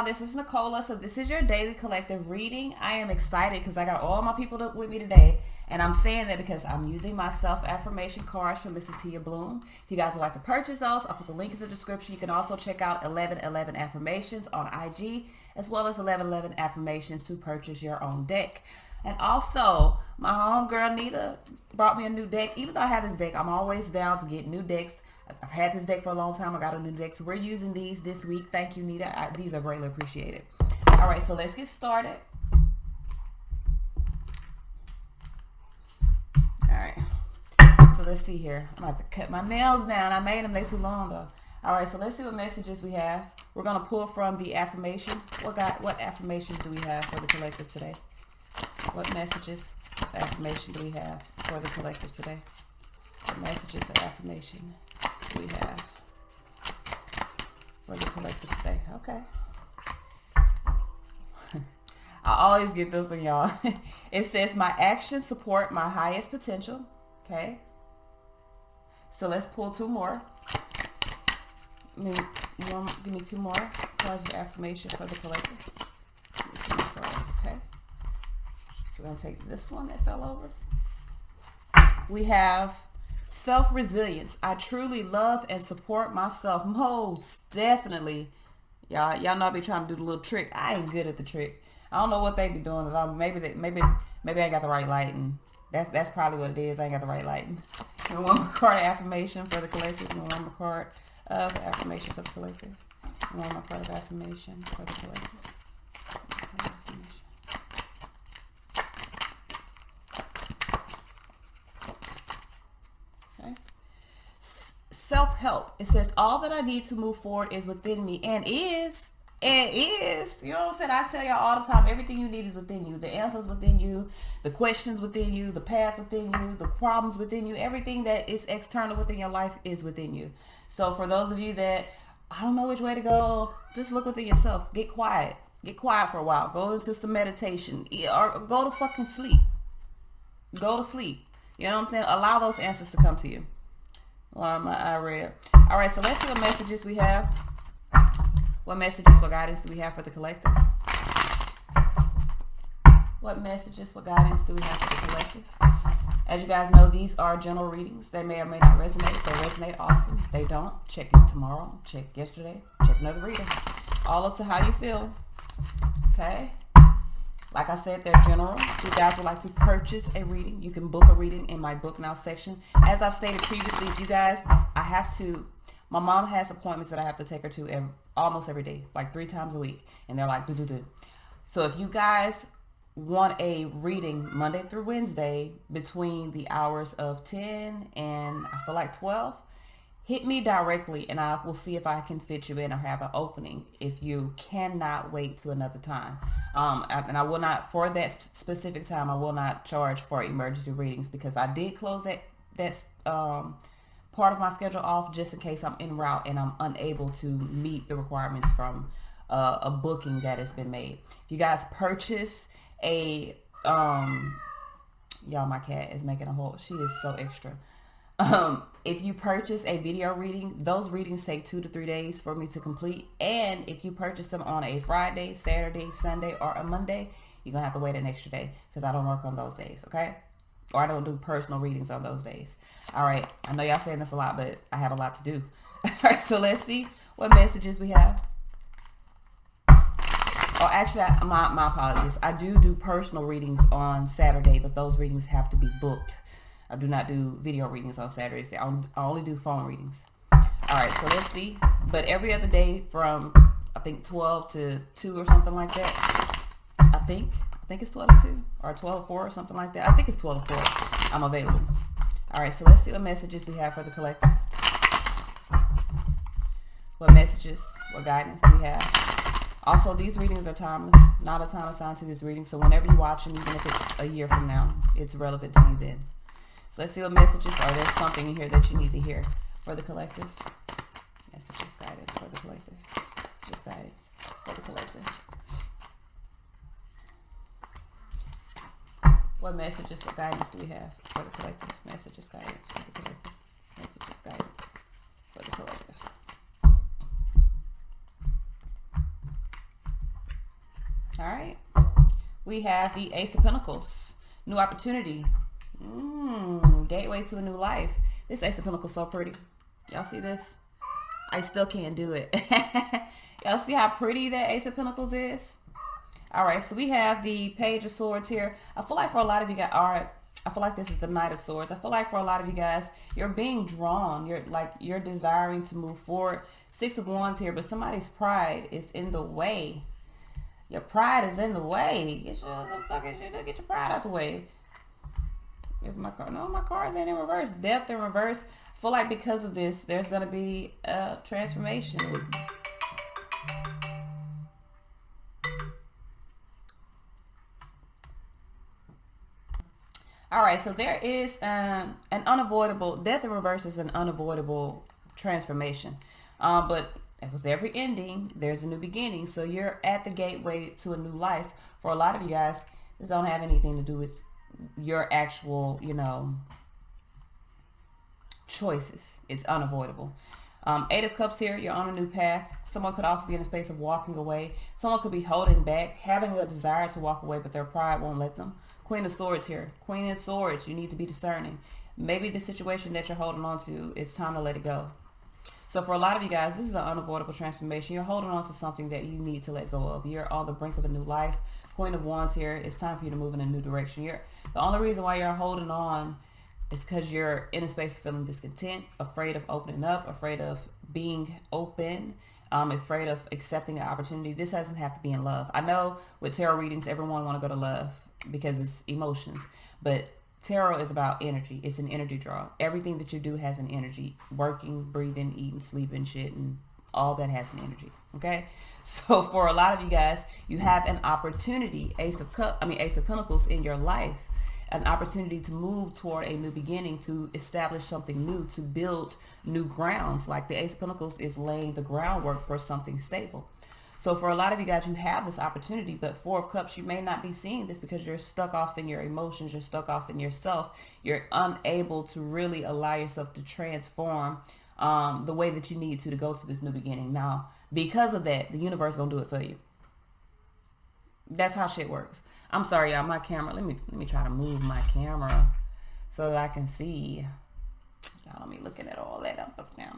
y'all. This is Neecola. So this is your daily collective reading. I am excited because I got all my people with me today. And I'm saying that because I'm using my self-affirmation cards from Mr. Tia Bloom. If you guys would like to purchase those, I'll put the link in the description. You can also check out 1111 Affirmations on IG, as well as 1111 Affirmations to purchase your own deck. And also, my homegirl Nita brought me a new deck. Even though I have this deck, I'm always down to get new decks. I've had this deck for a long time. I got a new deck. So we're using these this week. Thank you, Nita. These are greatly appreciated. All right, so let's get started. All right. So let's see here. I'm about to cut my nails down. I made them. They too long, though. All right, so let's see what messages we have. We're going to pull from the affirmation. What affirmations do we have for the collective today? What messages of affirmation do we have for the collective today? What messages of affirmation do we have for the collective today? Okay. I always get this one, y'all. It says, my actions support my highest potential. Okay. So let's pull two more. Give me two more cards of affirmation for the collective. Okay. So we're going to take this one that fell over. We have self-resilience. I truly love and support myself. Most definitely. Y'all know I be trying to do the little trick. I ain't good at the trick. I don't know what they be doing. Maybe I ain't got the right lighting. That's probably what it is. I ain't got the right lighting. And one more card of affirmation for the collective. And one more card of affirmation for the collective. And one more card of affirmation for the collective. Okay. Self-help. It says all that I need to move forward is within me and is. You know what I'm saying? I tell y'all all the time, everything you need is within you. The answers within you, the questions within you, the path within you, the problems within you, everything that is external within your life is within you. So for those of you that, I don't know which way to go, just look within yourself. Get quiet. Get quiet for a while. Go into some meditation. Or go to fucking sleep. Go to sleep. You know what I'm saying? Allow those answers to come to you. Well, my eye read. All right, so let's see what messages we have. What messages, what guidance do we have for the collective? What messages, what guidance do we have for the collective? As you guys know, these are general readings. They may or may not resonate. If they resonate, awesome. If they don't, check it tomorrow. Check yesterday. Check another reading. All up to how you feel. Okay? Like I said, they're general. If you guys would like to purchase a reading, you can book a reading in my book now section. As I've stated previously, if you guys, my mom has appointments that I have to take her to almost every day, like 3 times a week. And they're like, do. So if you guys want a reading Monday through Wednesday between the hours of 10 and I feel like 12, hit me directly and I will see if I can fit you in or have an opening if you cannot wait to another time. And I will not, for that specific time, I will not charge for emergency readings because I did close that part of my schedule off just in case I'm en route and I'm unable to meet the requirements from a booking that has been made. If you guys purchase a y'all, my cat is making a whole, she is so extra. If you purchase a video reading, those readings take 2 to 3 days for me to complete. And if you purchase them on a Friday, Saturday, Sunday, or a Monday, you're gonna have to wait an extra day because I don't work on those days. Okay? Or I don't do personal readings on those days. All right. I know y'all saying this a lot, but I have a lot to do. All right. So let's see what messages we have. Oh, actually, my apologies. I do personal readings on Saturday, but those readings have to be booked. I do not do video readings on Saturdays. I only do phone readings. All right. So let's see. But every other day from, I think, 12 to 2 or something like that. I think it's 12 to 2 or 12 to 4 or something like that. I think it's 12 to 4. I'm available. All right, so let's see what messages we have for the collective. What messages, what guidance do we have? Also, these readings are timeless. Not a time assigned to this reading. So whenever you watch them, even if it's a year from now, it's relevant to you then. So let's see what messages, or there's something in here that you need to hear for the collective. Messages, guidance for the collective. Messages, guidance for the collective. What messages, what guidance do we have for the collective? Messages, guidance for the collective. Messages, guidance for the collective. we have the Ace of Pentacles. New opportunity. Gateway to a new life. This Ace of Pentacles so pretty. Y'all see this? I still can't do it. Y'all see how pretty that Ace of Pentacles is? All right, so we have the Page of Swords here. I feel like for a lot of you guys, I feel like this is the Knight of Swords. I feel like for a lot of you guys, you're being drawn. You're desiring to move forward. Six of Wands here, but somebody's pride is in the way. Your pride is in the way. Get your pride out the way. Is my card? No, my cards ain't in reverse. Death in reverse. I feel like because of this, there's going to be a transformation. All right, so there is an unavoidable, death in reverse is an unavoidable transformation. But with every ending, there's a new beginning. So you're at the gateway to a new life. For a lot of you guys, this don't have anything to do with your actual, choices. It's unavoidable. Eight of Cups here, you're on a new path. Someone could also be in a space of walking away. Someone could be holding back, having a desire to walk away, but their pride won't let them. Queen of Swords here. Queen of Swords, you need to be discerning. Maybe the situation that you're holding on to, it's time to let it go. So for a lot of you guys, this is an unavoidable transformation. You're holding on to something that you need to let go of. You're on the brink of a new life. Queen of Wands here, it's time for you to move in a new direction. The only reason why you're holding on is because you're in a space of feeling discontent, afraid of opening up, afraid of being open, afraid of accepting an opportunity. This doesn't have to be in love. I know with tarot readings, everyone want to go to love because it's emotions, but tarot is about energy. It's an energy draw. Everything that you do has an energy. Working, breathing, eating, sleeping, shit, and all that has an energy. Okay? So for a lot of you guys, you have an opportunity, Ace of Pentacles in your life, an opportunity to move toward a new beginning, to establish something new, to build new grounds. Like the Ace of Pentacles is laying the groundwork for something stable. So for a lot of you guys, you have this opportunity, but Four of Cups, you may not be seeing this because you're stuck off in your emotions. You're stuck off in yourself. You're unable to really allow yourself to transform the way that you need to go to this new beginning. Now, because of that, the universe gonna do it for you. That's how shit works. I'm sorry, y'all. My camera. Let me try to move my camera so that I can see. Y'all don't be looking at all that up now.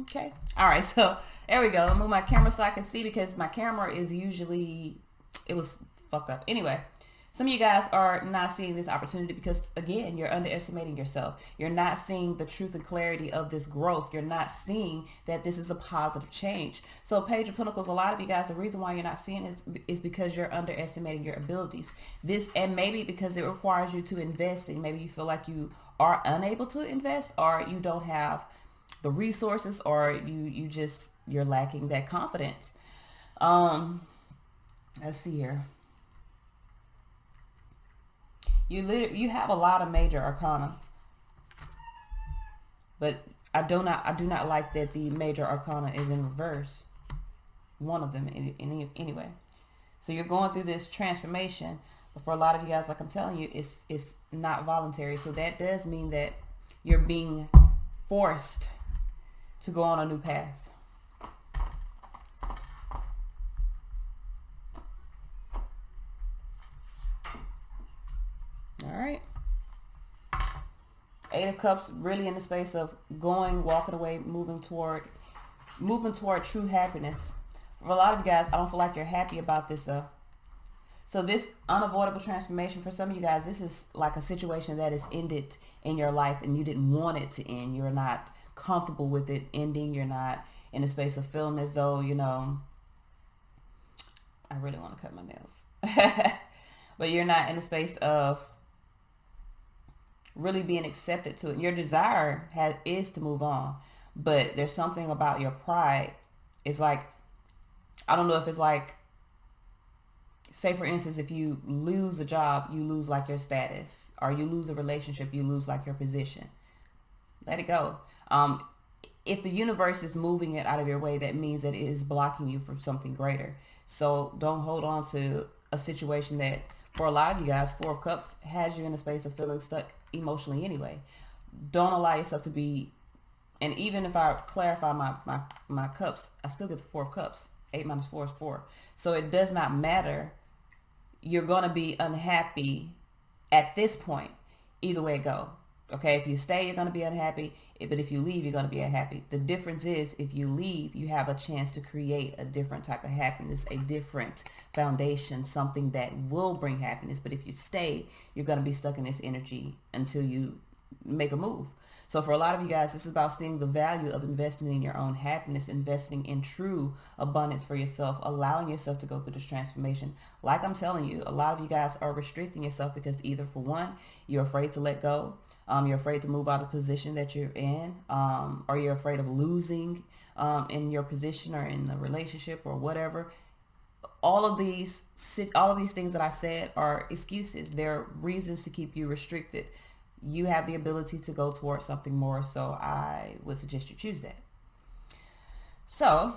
Okay. All right. So there we go. I'll move my camera so I can see because my camera is usually, it was fucked up. Anyway, some of you guys are not seeing this opportunity because, again, you're underestimating yourself. You're not seeing the truth and clarity of this growth. You're not seeing that this is a positive change. So Page of Pentacles, a lot of you guys, the reason why you're not seeing it is because you're underestimating your abilities. And maybe because it requires you to invest, and maybe you feel like you are unable to invest, or you don't have the resources, or you're lacking that confidence. Let's see here. You have a lot of major arcana, but I do not like that the major arcana is in reverse. One of them anyway. So you're going through this transformation, but for a lot of you guys, like I'm telling you, it's not voluntary. So that does mean that you're being forced to go on a new path. All right. Eight of Cups, really in the space of walking away, moving toward true happiness. For a lot of you guys, I don't feel like you're happy about this though. So this unavoidable transformation, for some of you guys, this is like a situation that is ended in your life and you didn't want it to end. You're not comfortable with it ending. You're not in a space of feeling as though, I really want to cut my nails. But you're not in a space of really being accepted to it. Your desire is to move on, but there's something about your pride. It's like, I don't know if it's like, say for instance, if you lose a job, you lose like your status, or you lose a relationship, you lose like your position. Let it go. If the universe is moving it out of your way, that means that it is blocking you from something greater. So don't hold on to a situation that, for a lot of you guys, Four of Cups has you in a space of feeling stuck emotionally anyway. Don't allow yourself to be, and even if I clarify my cups, I still get the Four of Cups. 8 minus 4 is 4. So it does not matter you're going to be unhappy at this point, either way it go. Okay, if you stay, you're going to be unhappy. But if you leave, you're going to be unhappy. The difference is, if you leave, you have a chance to create a different type of happiness, a different foundation, something that will bring happiness. But if you stay, you're going to be stuck in this energy until you make a move. So for a lot of you guys, this is about seeing the value of investing in your own happiness, investing in true abundance for yourself, allowing yourself to go through this transformation. Like I'm telling you, a lot of you guys are restricting yourself because either, for one, you're afraid to let go. You're afraid to move out of the position that you're in, or you're afraid of losing in your position or in the relationship or whatever. All of these things that I said are excuses. They're reasons to keep you restricted. You have the ability to go towards something more, so I would suggest you choose that. So,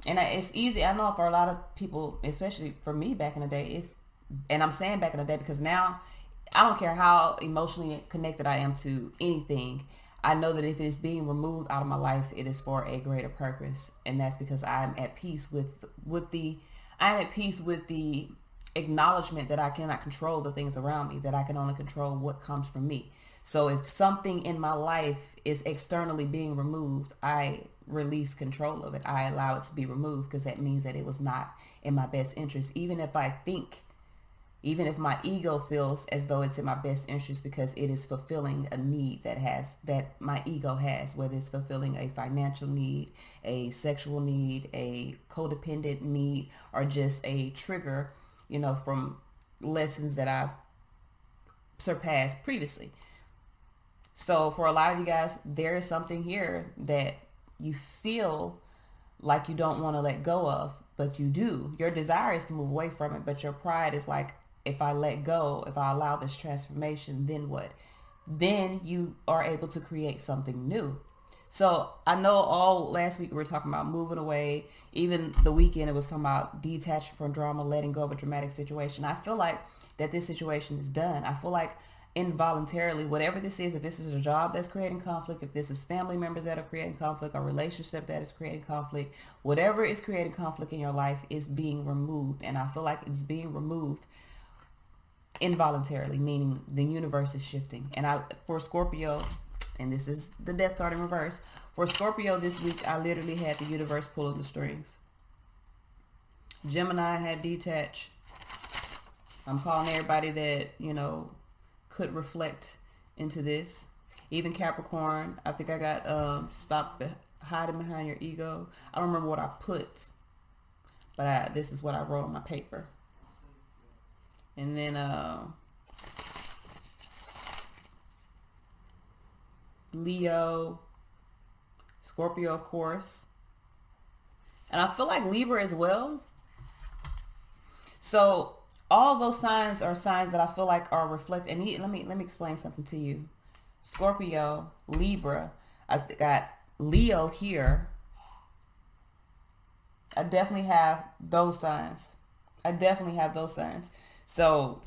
and it's easy. I know for a lot of people, especially for me back in the day, and I'm saying back in the day because now I don't care how emotionally connected I am to anything. I know that if it is being removed out of my life, it is for a greater purpose, and that's because I'm at peace with the acknowledgement that I cannot control the things around me, that I can only control what comes from me. So if something in my life is externally being removed, I release control of it. I allow it to be removed because that means that it was not in my best interest. Even if my ego feels as though it's in my best interest because it is fulfilling a need that my ego has, whether it's fulfilling a financial need, a sexual need, a codependent need, or just a trigger, from lessons that I've surpassed previously. So for a lot of you guys, there is something here that you feel like you don't want to let go of, but you do. Your desire is to move away from it, but your pride is like, if I let go, if I allow this transformation, then what? Then you are able to create something new. So I know all last week we were talking about moving away. Even the weekend it was talking about detaching from drama, letting go of a dramatic situation. I feel like that this situation is done. I feel like involuntarily, whatever this is, if this is a job that's creating conflict, if this is family members that are creating conflict, or relationship that is creating conflict, whatever is creating conflict in your life is being removed. And I feel like it's being removed involuntarily, meaning the universe is shifting. And for Scorpio, and this is the death card in reverse, for Scorpio this week, I literally had the universe pulling the strings. Gemini had detach. I'm calling everybody that, could reflect into this. Even Capricorn, I think I got stop hiding behind your ego. I don't remember what I put, but this is what I wrote on my paper. And then Leo, Scorpio, of course. And I feel like Libra as well. So all those signs are signs that I feel like are reflected. And let me explain something to you. Scorpio, Libra, I got Leo here. I definitely have those signs. So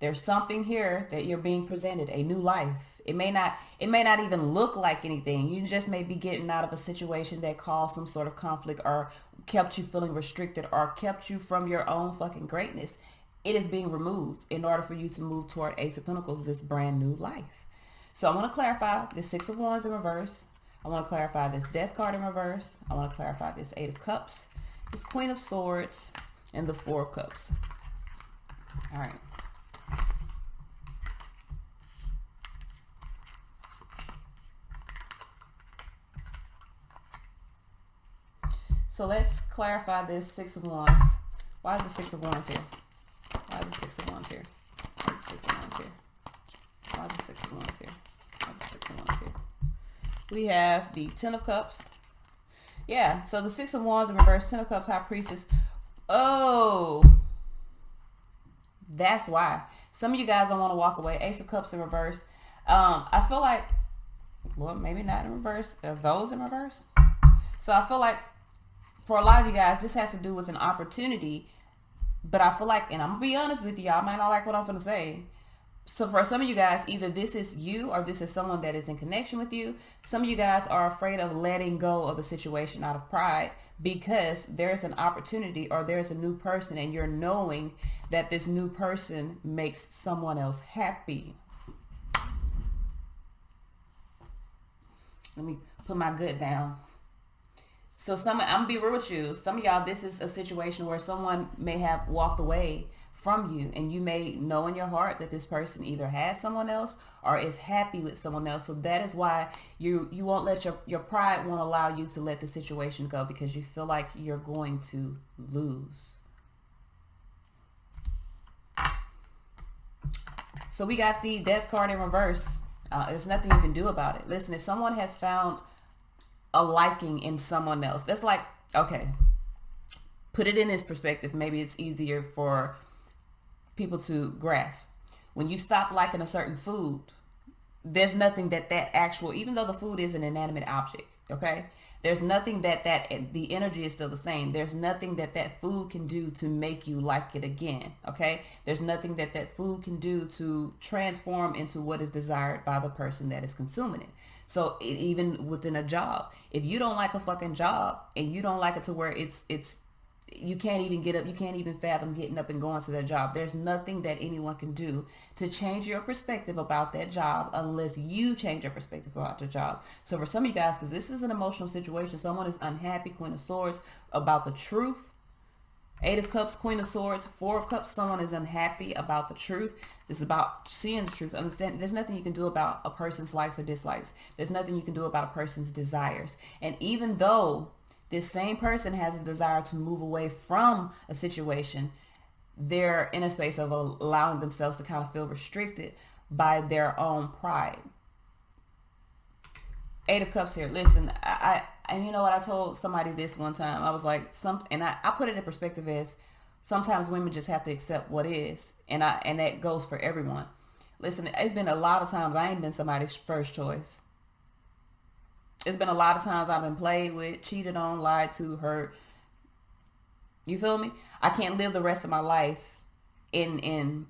there's something here that you're being presented, a new life. It may not even look like anything. You just may be getting out of a situation that caused some sort of conflict or kept you feeling restricted or kept you from your own fucking greatness. It is being removed in order for you to move toward Ace of Pentacles, this brand new life. So I want to clarify this Six of Wands in reverse. I want to clarify this Death card in reverse. I want to clarify this Eight of Cups, this Queen of Swords, and the Four of Cups. All right. So let's clarify this Six of Wands. Why is the Six of Wands here? Why is the Six of Wands here? Why is the Six of Wands here? Why is the Six of Wands here? Why is the Six of Wands here? We have the Ten of Cups. Yeah, so the Six of Wands in reverse, Ten of Cups, High Priestess. Oh, that's why. Some of you guys don't want to walk away. Ace of Cups in reverse. I feel like, well, maybe not in reverse. Are those in reverse? So I feel like for a lot of you guys, this has to do with an opportunity. But I feel like, and I'm going to be honest with you, y'all might not like what I'm going to say. So for some of you guys, either this is you or this is someone that is in connection with you. Some of you guys are afraid of letting go of a situation out of pride because there's an opportunity or there's a new person and you're knowing that this new person makes someone else happy. Let me put my good down. So I'm going to be real with you. Some of y'all, this is a situation where someone may have walked away from you and you may know in your heart that this person either has someone else or is happy with someone else. So that is why you won't let your pride won't allow you to let the situation go because you feel like you're going to lose. So we got the death card in reverse. There's nothing you can do about it. Listen, if someone has found a liking in someone else, that's like, okay, put it in this perspective. Maybe it's easier for people to grasp. When you stop liking a certain food, there's nothing that actual, even though the food is an inanimate object, okay, there's nothing that the energy is still the same. There's nothing that food can do to make you like it again, okay? There's nothing that food can do to transform into what is desired by the person that is consuming it. So even within a job, if you don't like a fucking job and you don't like it to where it's you can't even get up, you can't even fathom getting up and going to that job. There's nothing that anyone can do to change your perspective about that job unless you change your perspective about the job. So for some of you guys, because this is an emotional situation, someone is unhappy, Queen of Swords, about the truth. 8 of Cups, Queen of Swords, 4 of Cups, someone is unhappy about the truth. This is about seeing the truth. Understand, there's nothing you can do about a person's likes or dislikes. There's nothing you can do about a person's desires. And even though this same person has a desire to move away from a situation, they're in a space of allowing themselves to kind of feel restricted by their own pride. 8 of Cups here. Listen, and you know what? I told somebody this one time. I was like, I put it in perspective as sometimes women just have to accept what is, and that goes for everyone. Listen, it's been a lot of times I ain't been somebody's first choice. It's been a lot of times I've been played with, cheated on, lied to, hurt. You feel me? I can't live the rest of my life in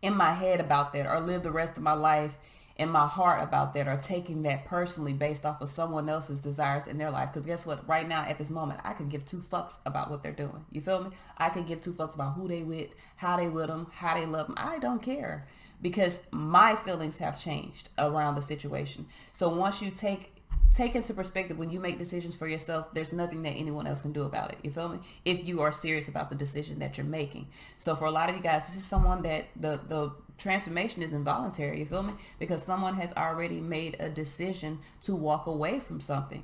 my head about that, or live the rest of my life in my heart about that, or taking that personally based off of someone else's desires in their life. Because guess what? Right now, at this moment, I could give 2 fucks about what they're doing. You feel me? I could give 2 fucks about who they with, how they with them, how they love them. I don't care. Because my feelings have changed around the situation. So once you take into perspective, when you make decisions for yourself, there's nothing that anyone else can do about it. You feel me? If you are serious about the decision that you're making. So for a lot of you guys, this is someone that the transformation is involuntary. You feel me? Because someone has already made a decision to walk away from something.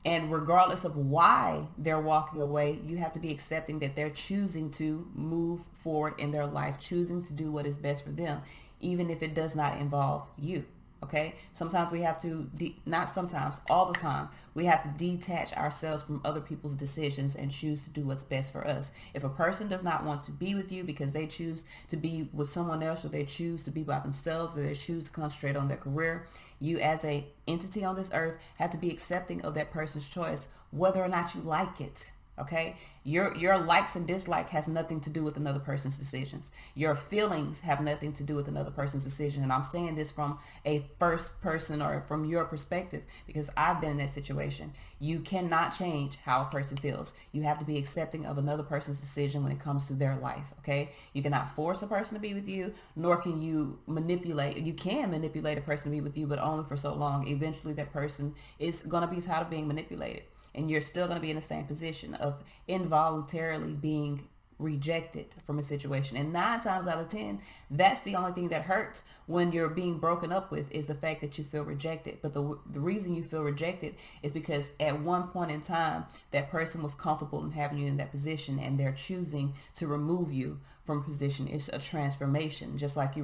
And regardless of why they're walking away, you have to be accepting that they're choosing to move forward in their life, choosing to do what is best for them, even if it does not involve you. Okay? Sometimes we have to, not sometimes, all the time, we have to detach ourselves from other people's decisions and choose to do what's best for us. If a person does not want to be with you because they choose to be with someone else, or they choose to be by themselves, or they choose to concentrate on their career, you as a entity on this earth have to be accepting of that person's choice, whether or not you like it. Okay, your likes and dislike has nothing to do with another person's decisions. Your feelings have nothing to do with another person's decision. And I'm saying this from a first person, or from your perspective, because I've been in that situation. You cannot change how a person feels. You have to be accepting of another person's decision when it comes to their life. Okay, you cannot force a person to be with you, nor can you manipulate. You can manipulate a person to be with you, but only for so long. Eventually that person is going to be tired of being manipulated. And you're still going to be in the same position of involuntarily being rejected from a situation. And 9 times out of 10, that's the only thing that hurts when you're being broken up with, is the fact that you feel rejected. But the reason you feel rejected is because at one point in time, that person was comfortable in having you in that position, and they're choosing to remove you from position. It's a transformation. Just like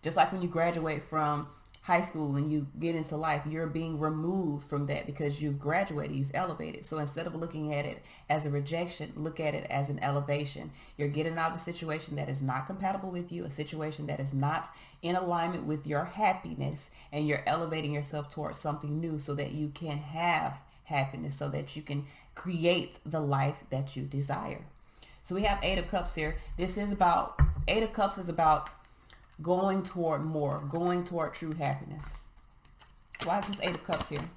just like when you graduate from high school and you get into life, you're being removed from that because you've graduated, you've elevated. So instead of looking at it as a rejection, look at it as an elevation. You're getting out of a situation that is not compatible with you, a situation that is not in alignment with your happiness, and you're elevating yourself towards something new so that you can have happiness, so that you can create the life that you desire. So we have 8 of Cups here. This is about, 8 of Cups is about going toward more, going toward true happiness. Why is this Eight of Cups here?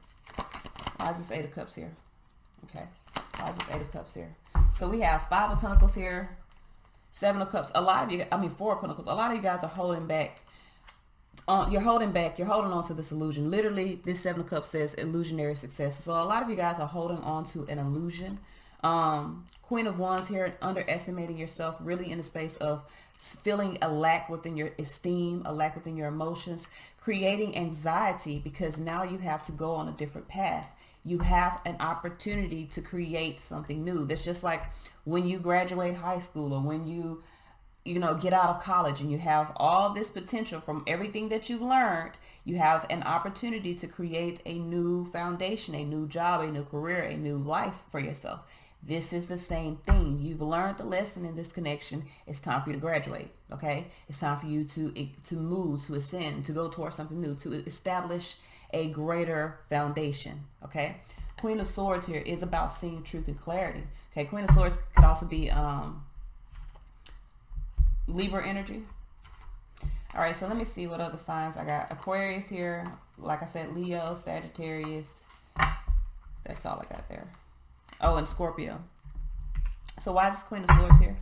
Why is this Eight of Cups here? Okay. Why is this Eight of Cups here? So we have Five of Pentacles here, Seven of Cups. A lot of you, Four of Pentacles. A lot of you guys are holding back. You're holding on to this illusion. Literally, this Seven of Cups says illusionary success. So a lot of you guys are holding on to an illusion. Queen of Wands here, underestimating yourself, really in the space of feeling a lack within your esteem, a lack within your emotions, creating anxiety because now you have to go on a different path. You have an opportunity to create something new. That's just like when you graduate high school or when you get out of college and you have all this potential from everything that you've learned. You have an opportunity to create a new foundation, a new job, a new career, a new life for yourself. This is the same thing. You've learned the lesson in this connection. It's time for you to graduate, okay? It's time for you to move, to ascend, to go towards something new, to establish a greater foundation, okay? Queen of Swords here is about seeing truth and clarity, okay? Queen of Swords could also be Libra energy. All right, so let me see what other signs I got. Aquarius here, like I said, Leo, Sagittarius. That's all I got there. Oh, and Scorpio. So why is this Queen of Swords here?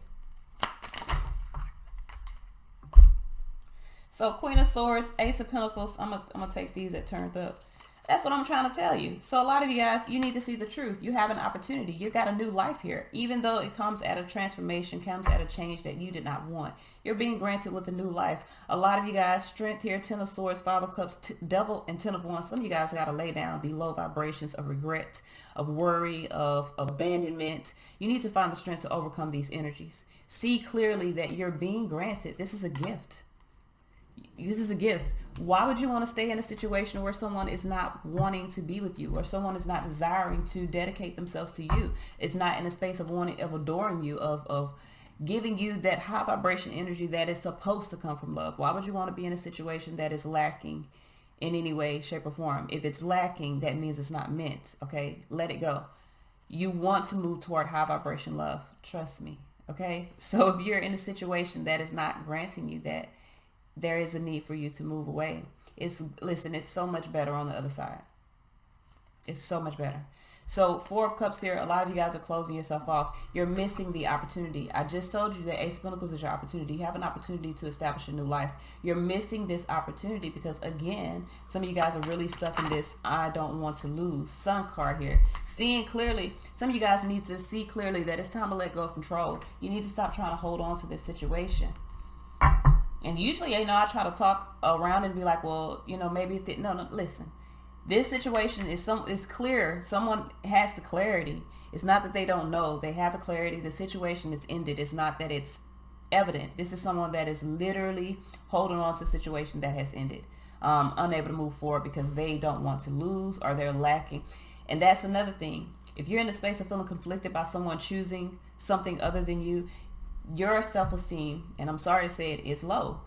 So Queen of Swords, Ace of Pentacles. I'm gonna take these that turned up. That's what I'm trying to tell you. So a lot of you guys, you need to see the truth. You have an opportunity. You got a new life here. Even though it comes at a transformation, comes at a change that you did not want. You're being granted with a new life. A lot of you guys, Strength here, Ten of Swords, Five of Cups, Devil, and Ten of Wands. Some of you guys got to lay down the low vibrations of regret, of worry, of abandonment. You need to find the strength to overcome these energies. See clearly that you're being granted. This is a gift. This is a gift. Why would you want to stay in a situation where someone is not wanting to be with you, or someone is not desiring to dedicate themselves to you? It's not in a space of wanting, of adoring you, of giving you that high vibration energy that is supposed to come from love. Why would you want to be in a situation that is lacking in any way, shape, or form? If it's lacking, that means it's not meant. Okay, let it go. You want to move toward high vibration love. Trust me. Okay, so if you're in a situation that is not granting you that, there is a need for you to move away. Listen, it's so much better on the other side. It's so much better. So Four of Cups here, a lot of you guys are closing yourself off. You're missing the opportunity. I just told you that Ace of Pentacles is your opportunity. You have an opportunity to establish a new life. You're missing this opportunity because, again, some of you guys are really stuck in this I don't want to lose Sun card here. Seeing clearly, some of you guys need to see clearly that it's time to let go of control. You need to stop trying to hold on to this situation. And usually, I try to talk around and be like, well, maybe if no, listen. This situation is clear. Someone has the clarity. It's not that they don't know. They have the clarity. The situation is ended. It's not that it's evident. This is someone that is literally holding on to a situation that has ended, unable to move forward because they don't want to lose or they're lacking. And that's another thing. If you're in the space of feeling conflicted by someone choosing something other than you, your self-esteem, and I'm sorry to say it, is low.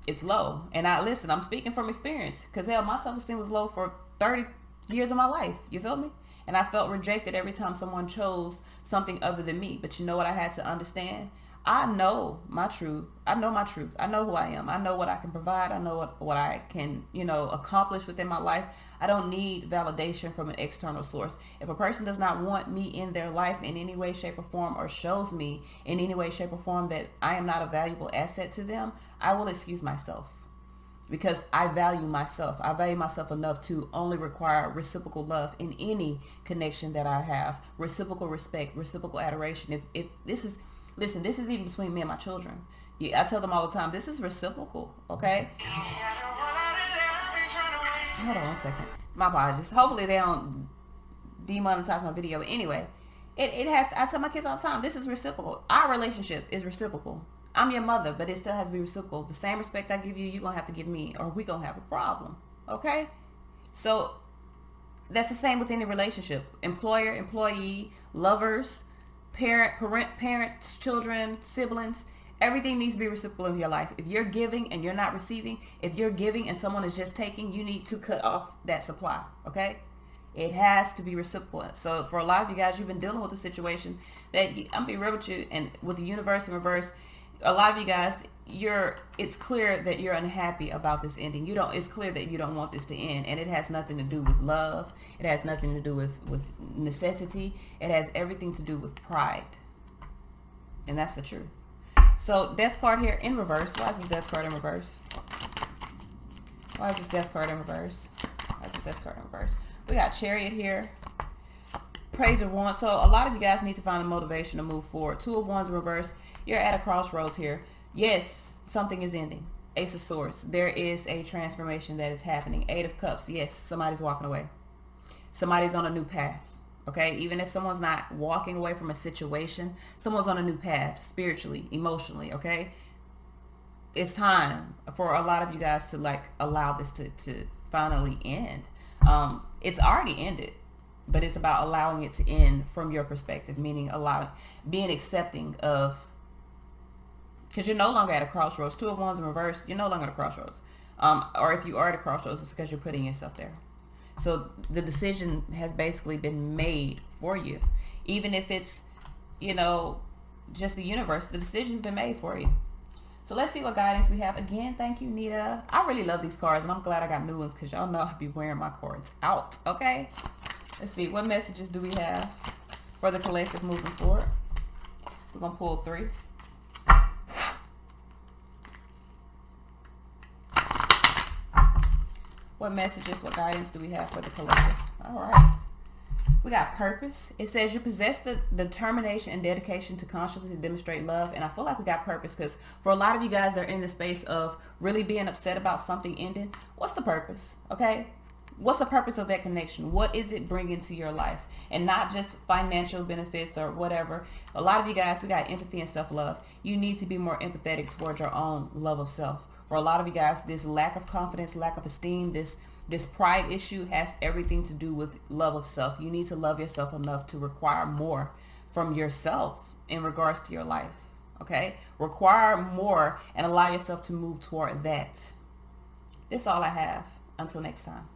It's low. And I'm speaking from experience because hell, my self-esteem was low for 30 years of my life. You feel me? And I felt rejected every time someone chose something other than me. But you know what I had to understand? I know my truth. I know my truth. I know who I am. I know what I can provide. I know what I can, accomplish within my life. I don't need validation from an external source. If a person does not want me in their life in any way, shape, or form, or shows me in any way, shape, or form that I am not a valuable asset to them, I will excuse myself. Because I value myself. I value myself enough to only require reciprocal love in any connection that I have. Reciprocal respect, reciprocal adoration. If this is... Listen, this is even between me and my children. Yeah, I tell them all the time, this is reciprocal, okay? Hold on one second. My apologies. Hopefully they don't demonetize my video. But anyway, it has to, I tell my kids all the time, this is reciprocal. Our relationship is reciprocal. I'm your mother, but it still has to be reciprocal. The same respect I give you, you're going to have to give me, or we're going to have a problem, okay? So that's the same with any relationship. Employer, employee, lovers, parents, children, siblings, everything needs to be reciprocal in your life. If you're giving and you're not receiving, if you're giving and someone is just taking, you need to cut off that supply, okay? It has to be reciprocal. So for a lot of you guys, you've been dealing with a situation that, I'm being real with you, and with the universe in reverse, a lot of you guys, it's clear that you're unhappy about this ending. It's clear that you don't want this to end, and it has nothing to do with love. It has nothing to do with necessity. It has everything to do with pride. And that's the truth. So death card here in reverse. Why is this death card in reverse? Why is this death card in reverse? Why is this death card in reverse? We got Chariot here. Page of Wands. So a lot of you guys need to find a motivation to move forward. Two of Wands in reverse. You're at a crossroads here. Yes, something is ending. Ace of Swords. There is a transformation that is happening. Eight of Cups. Yes, somebody's walking away. Somebody's on a new path. Okay, even if someone's not walking away from a situation, someone's on a new path, spiritually, emotionally. Okay, it's time for a lot of you guys to like allow this to finally end. It's already ended, but it's about allowing it to end from your perspective, meaning being accepting of, because you're no longer at a crossroads. Two of Wands in reverse, you're no longer at a crossroads. Or if you are at a crossroads, it's because you're putting yourself there. So the decision has basically been made for you. Even if it's, just the universe, the decision's been made for you. So let's see what guidance we have. Again, thank you, Nita. I really love these cards, and I'm glad I got new ones because y'all know I'll be wearing my cards out, okay? Let's see, what messages do we have for the collective moving forward? We're going to pull 3. What messages, what guidance do we have for the collective? All right. We got purpose. It says you possess the determination and dedication to consciously demonstrate love. And I feel like we got purpose because for a lot of you guys that are in the space of really being upset about something ending, what's the purpose? Okay. What's the purpose of that connection? What is it bringing to your life? And not just financial benefits or whatever. A lot of you guys, we got empathy and self-love. You need to be more empathetic towards your own love of self. For a lot of you guys, this lack of confidence, lack of esteem, this pride issue has everything to do with love of self. You need to love yourself enough to require more from yourself in regards to your life. Okay? Require more and allow yourself to move toward that. That's all I have. Until next time.